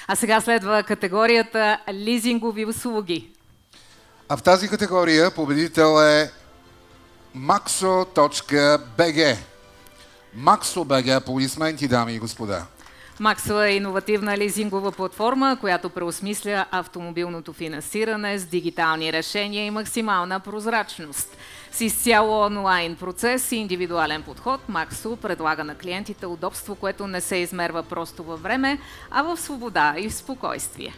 А сега следва категорията лизингови услуги. А в тази категория победител е Maxo.bg. Maxo.bg, аплодисменти, дами и господа. Maxo е иновативна лизингова платформа, която преосмисля автомобилното финансиране с дигитални решения и максимална прозрачност. С изцяло онлайн процес и индивидуален подход, Maxo предлага на клиентите удобство, което не се измерва просто във време, а в свобода и в спокойствие.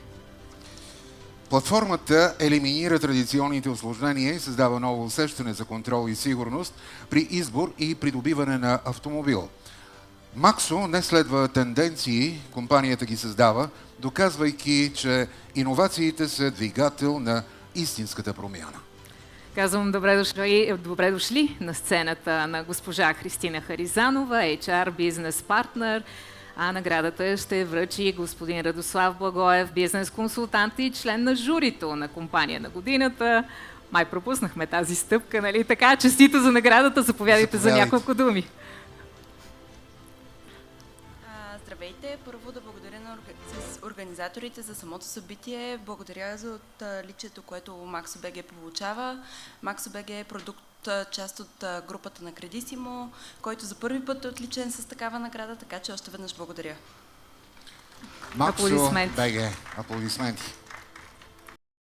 Платформата елиминира традиционните усложнения и създава ново усещане за контрол и сигурност при избор и придобиване на автомобил. Maxo не следва тенденции, компанията ги създава, доказвайки, че иновациите са двигател на истинската промяна. Казвам добре дошли на сцената на госпожа Христина Харизанова, HR бизнес партнер, а наградата ще връчи господин Радослав Благоев, бизнес консултант и член на журито на компания на годината. Май пропуснахме тази стъпка, нали? Така, честито за наградата, заповядайте за няколко думи. Здравейте! Първо да благодаря на организаторите за самото събитие. Благодаря за отличието, което Maxo.bg получава. Maxo.bg е продукт, част от групата на Кредисимо, който за първи път е отличен с такава награда, така че още веднъж благодаря. Maxo.bg. Аплодисменти.